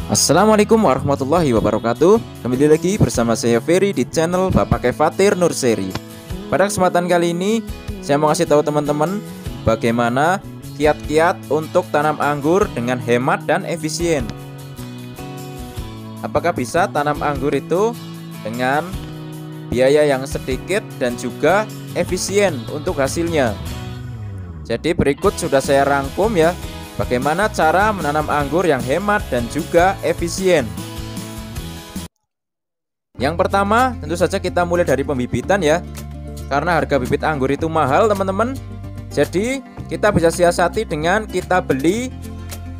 Assalamualaikum warahmatullahi wabarakatuh. Kembali lagi bersama saya Ferry di channel Bapak Kefatir Nurseri. Pada kesempatan kali ini saya mau kasih tahu teman-teman bagaimana kiat-kiat untuk tanam anggur dengan hemat dan efisien. Apakah bisa tanam anggur itu dengan biaya yang sedikit dan juga efisien untuk hasilnya? Jadi berikut sudah saya rangkum ya, bagaimana cara menanam anggur yang hemat dan juga efisien. Yang pertama, tentu saja kita mulai dari pembibitan ya. Karena harga bibit anggur itu mahal teman-teman. Jadi kita bisa siasati dengan kita beli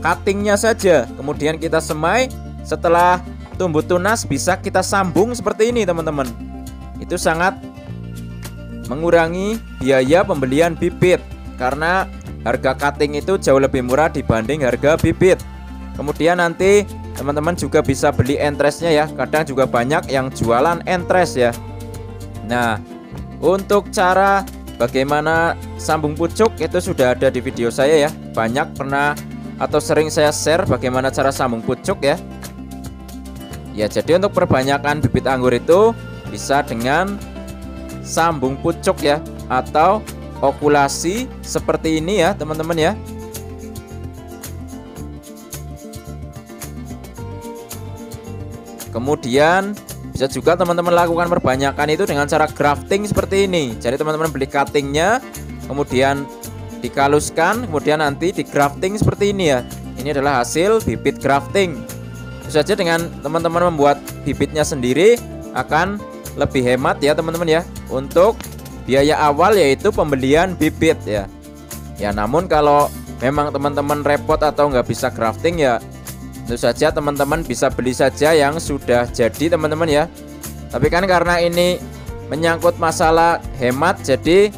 cuttingnya saja, kemudian kita semai. Setelah tumbuh tunas bisa kita sambung seperti ini teman-teman. Itu sangat mengurangi biaya pembelian bibit, karena harga cutting itu jauh lebih murah dibanding harga bibit. Kemudian nanti teman-teman juga bisa beli entresnya ya. Kadang juga banyak yang jualan entres ya. Nah, untuk cara bagaimana sambung pucuk itu sudah ada di video saya ya. Banyak pernah atau sering saya share bagaimana cara sambung pucuk ya. Ya, jadi untuk perbanyakan bibit anggur itu bisa dengan sambung pucuk ya, atau okulasi seperti ini ya teman-teman ya. Kemudian bisa juga teman-teman lakukan perbanyakan itu dengan cara grafting seperti ini. Jadi teman-teman beli cuttingnya, kemudian dikaluskan, kemudian nanti di grafting seperti ini ya. Ini adalah hasil bibit grafting. Tentu saja dengan teman-teman membuat bibitnya sendiri akan lebih hemat ya teman-teman ya, untuk biaya awal yaitu pembelian bibit ya. Ya, namun kalau memang teman-teman repot atau nggak bisa grafting ya, tentu saja teman-teman bisa beli saja yang sudah jadi teman-teman ya. Tapi kan karena ini menyangkut masalah hemat, jadi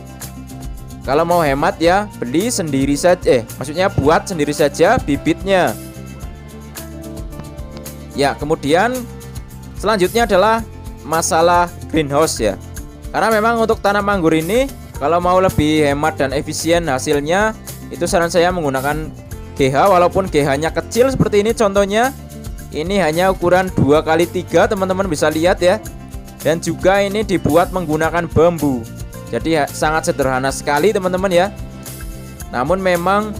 kalau mau hemat ya beli sendiri saja, maksudnya buat sendiri saja bibitnya. Ya, kemudian selanjutnya adalah masalah greenhouse ya. Karena memang untuk tanam anggur ini kalau mau lebih hemat dan efisien hasilnya, itu saran saya menggunakan GH. Walaupun GH-nya kecil seperti ini contohnya, ini hanya ukuran 2x3 teman-teman bisa lihat ya. Dan juga ini dibuat menggunakan bambu. Jadi sangat sederhana sekali teman-teman ya. Namun memang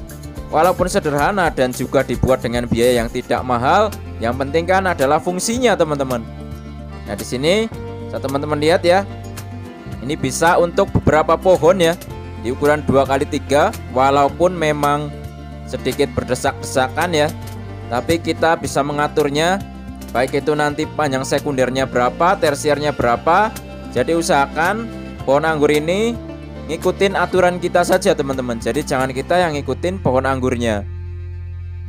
walaupun sederhana dan juga dibuat dengan biaya yang tidak mahal, yang penting kan adalah fungsinya teman-teman. Nah, di sini teman-teman lihat ya. Ini bisa untuk beberapa pohon ya, di ukuran 2x3. Walaupun memang sedikit berdesak-desakan ya, tapi kita bisa mengaturnya, baik itu nanti panjang sekundernya berapa, tersiernya berapa. Jadi usahakan pohon anggur ini ngikutin aturan kita saja teman-teman. Jadi jangan kita yang ngikutin pohon anggurnya.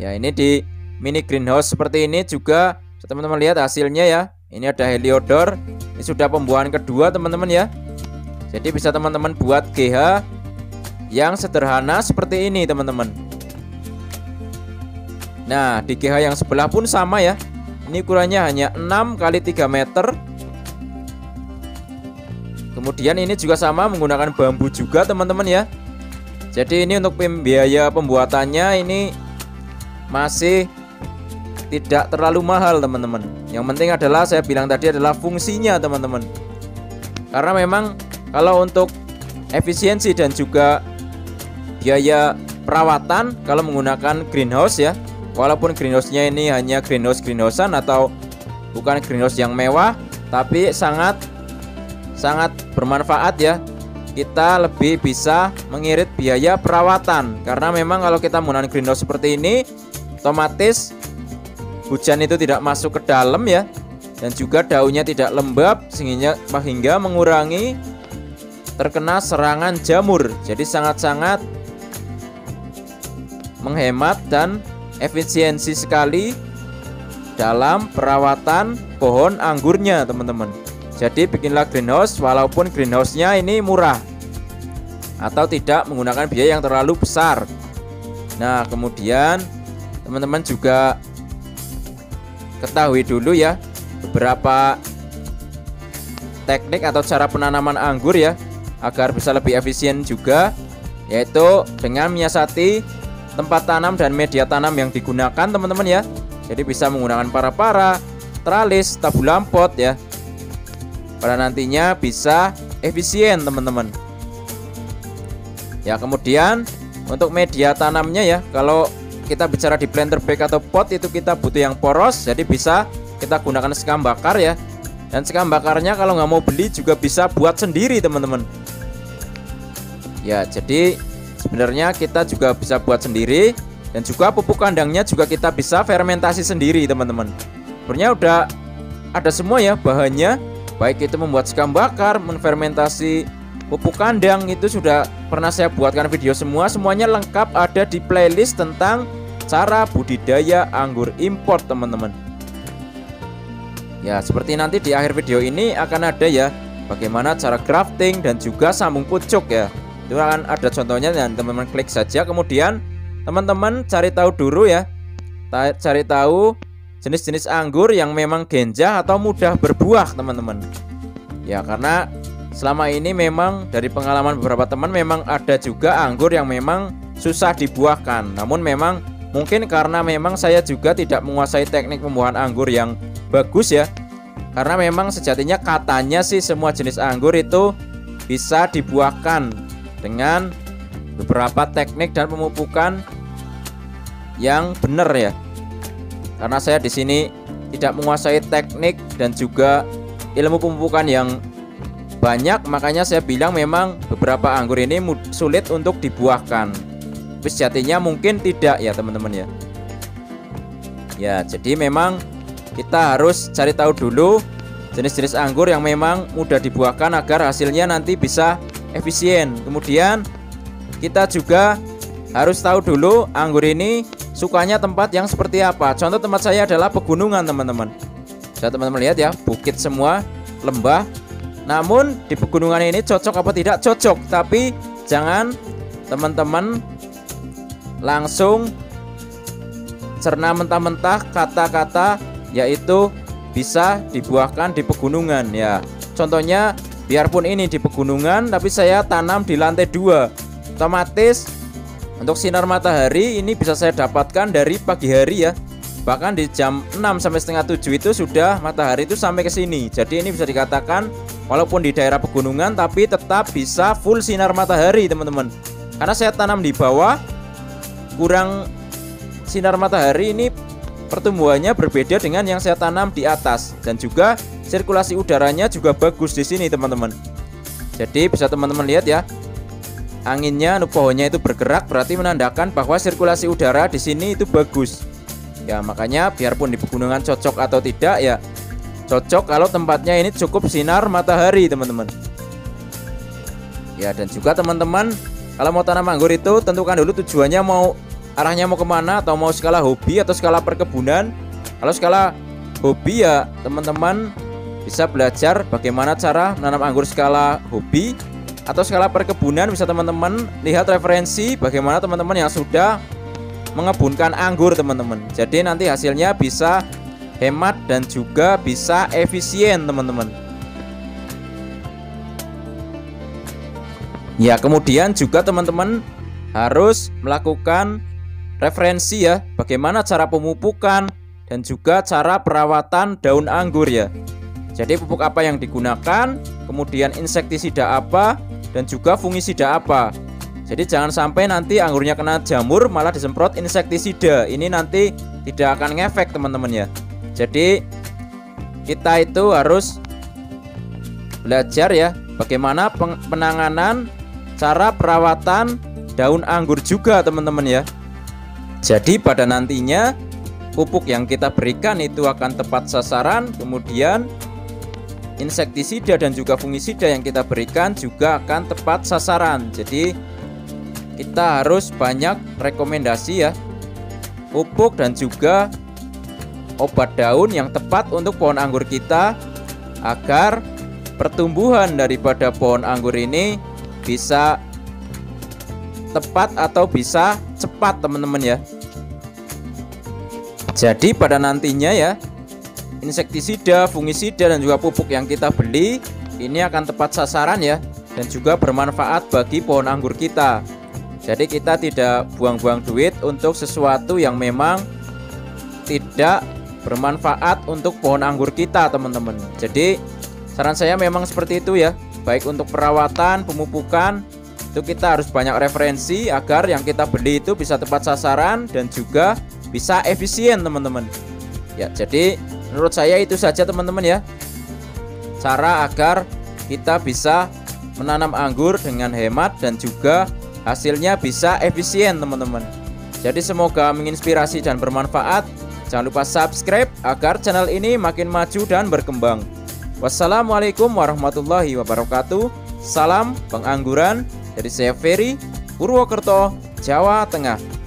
Ya, ini di mini greenhouse seperti ini juga teman-teman lihat hasilnya ya. Ini ada heliodor. Ini sudah pembuahan kedua teman-teman ya. Jadi bisa teman-teman buat GH yang sederhana seperti ini teman-teman. Nah, di GH yang sebelah pun sama ya. Ini ukurannya hanya 6x3 meter. Kemudian ini juga sama menggunakan bambu juga teman-teman ya. Jadi ini untuk biaya pembuatannya ini masih tidak terlalu mahal teman-teman. Yang penting adalah saya bilang tadi adalah fungsinya teman-teman. Karena memang kalau untuk efisiensi dan juga biaya perawatan kalau menggunakan greenhouse ya, walaupun greenhouse-nya ini hanya greenhouse-greenhousean atau bukan greenhouse yang mewah, tapi sangat bermanfaat ya. Kita lebih bisa mengirit biaya perawatan, karena memang kalau kita menggunakan greenhouse seperti ini, otomatis hujan itu tidak masuk ke dalam ya, dan juga daunnya tidak lembab sehingga mengurangi terkena serangan jamur. Jadi sangat-sangat menghemat dan efisiensi sekali dalam perawatan pohon anggurnya teman-teman. Jadi bikinlah greenhouse walaupun greenhouse-nya ini murah atau tidak menggunakan biaya yang terlalu besar. Nah, kemudian teman-teman juga ketahui dulu ya beberapa teknik atau cara penanaman anggur ya, agar bisa lebih efisien juga, yaitu dengan menyiasati tempat tanam dan media tanam yang digunakan teman-teman ya. Jadi bisa menggunakan para-para, tralis, tabulam pot ya. Pada nantinya bisa efisien teman-teman. Ya, kemudian untuk media tanamnya ya, kalau kita bicara di planter bag atau pot itu kita butuh yang poros, jadi bisa kita gunakan sekam bakar ya. Dan sekam bakarnya kalau nggak mau beli juga bisa buat sendiri teman-teman. Ya, jadi sebenarnya kita juga bisa buat sendiri. Dan juga pupuk kandangnya juga kita bisa fermentasi sendiri teman-teman. Sebenarnya udah ada semua ya bahannya, baik itu membuat sekam bakar, menfermentasi pupuk kandang, itu sudah pernah saya buatkan video semua. Semuanya lengkap ada di playlist tentang cara budidaya anggur import teman-teman. Ya, seperti nanti di akhir video ini akan ada ya bagaimana cara grafting dan juga sambung pucuk ya. Itu akan ada contohnya dan teman-teman klik saja. Kemudian teman-teman cari tahu dulu ya, cari tahu jenis-jenis anggur yang memang genjah atau mudah berbuah teman-teman. Ya, karena selama ini memang dari pengalaman beberapa teman memang ada juga anggur yang memang susah dibuahkan. Namun memang mungkin karena memang saya juga tidak menguasai teknik pembuahan anggur yang bagus ya. Karena memang sejatinya katanya sih semua jenis anggur itu bisa dibuahkan dengan beberapa teknik dan pemupukan yang benar ya. Karena saya di sini tidak menguasai teknik dan juga ilmu pemupukan yang banyak, makanya saya bilang memang beberapa anggur ini sulit untuk dibuahkan. Tapi sejatinya mungkin tidak ya teman-teman ya. Ya, jadi memang kita harus cari tahu dulu jenis-jenis anggur yang memang mudah dibuahkan agar hasilnya nanti bisa efisien. Kemudian kita juga harus tahu dulu anggur ini sukanya tempat yang seperti apa. Contoh tempat saya adalah pegunungan teman-teman. Bisa teman-teman lihat ya, bukit semua, lembah. Namun di pegunungan ini cocok apa tidak? Cocok. Tapi jangan teman-teman langsung cerna mentah-mentah kata-kata yaitu bisa dibuahkan di pegunungan ya. Contohnya biarpun ini di pegunungan tapi saya tanam di lantai 2. Otomatis untuk sinar matahari ini bisa saya dapatkan dari pagi hari ya. Bahkan di jam 6 sampai setengah 7 itu sudah matahari itu sampai ke sini. Jadi ini bisa dikatakan walaupun di daerah pegunungan tapi tetap bisa full sinar matahari teman-teman. Karena saya tanam di bawah, kurang sinar matahari, ini pertumbuhannya berbeda dengan yang saya tanam di atas. Dan juga sirkulasi udaranya juga bagus di sini teman-teman. Jadi bisa teman-teman lihat ya, anginnya, pohonnya itu bergerak, berarti menandakan bahwa sirkulasi udara di sini itu bagus. Ya, makanya biarpun di pegunungan cocok atau tidak ya, cocok kalau tempatnya ini cukup sinar matahari teman-teman. Ya, dan juga teman-teman kalau mau tanam anggur itu tentukan dulu tujuannya, mau arahnya mau kemana, atau mau skala hobi atau skala perkebunan. Kalau skala hobi ya teman-teman bisa belajar bagaimana cara menanam anggur skala hobi. Atau skala perkebunan bisa teman-teman lihat referensi bagaimana teman-teman yang sudah mengebunkan anggur teman-teman. Jadi nanti hasilnya bisa hemat dan juga bisa efisien teman-teman. Ya, kemudian juga teman-teman harus melakukan referensi ya, bagaimana cara pemupukan dan juga cara perawatan daun anggur ya. Jadi pupuk apa yang digunakan, kemudian insektisida apa, dan juga fungisida apa. Jadi jangan sampai nanti anggurnya kena jamur malah disemprot insektisida. Ini nanti tidak akan ngefek teman-teman ya. Jadi kita itu harus belajar ya bagaimana penanganan, cara perawatan daun anggur juga teman-teman ya. Jadi pada nantinya pupuk yang kita berikan itu akan tepat sasaran, kemudian insektisida dan juga fungisida yang kita berikan juga akan tepat sasaran. Jadi kita harus banyak rekomendasi ya, pupuk dan juga obat daun yang tepat untuk pohon anggur kita, agar pertumbuhan daripada pohon anggur ini bisa tepat atau bisa cepat teman-teman ya. Jadi pada nantinya ya, insektisida, fungisida dan juga pupuk yang kita beli ini akan tepat sasaran ya, dan juga bermanfaat bagi pohon anggur kita. Jadi kita tidak buang-buang duit untuk sesuatu yang memang tidak bermanfaat untuk pohon anggur kita, teman-teman. Jadi saran saya memang seperti itu ya. Baik untuk perawatan, pemupukan, itu kita harus banyak referensi agar yang kita beli itu bisa tepat sasaran dan juga bisa efisien, teman-teman. Ya, jadi menurut saya itu saja, teman-teman ya. Cara agar kita bisa menanam anggur dengan hemat dan juga hasilnya bisa efisien, teman-teman. Jadi semoga menginspirasi dan bermanfaat. Jangan lupa subscribe agar channel ini makin maju dan berkembang. Wassalamualaikum warahmatullahi wabarakatuh. Salam pengangguran dari saya Ferry, Purwokerto, Jawa Tengah.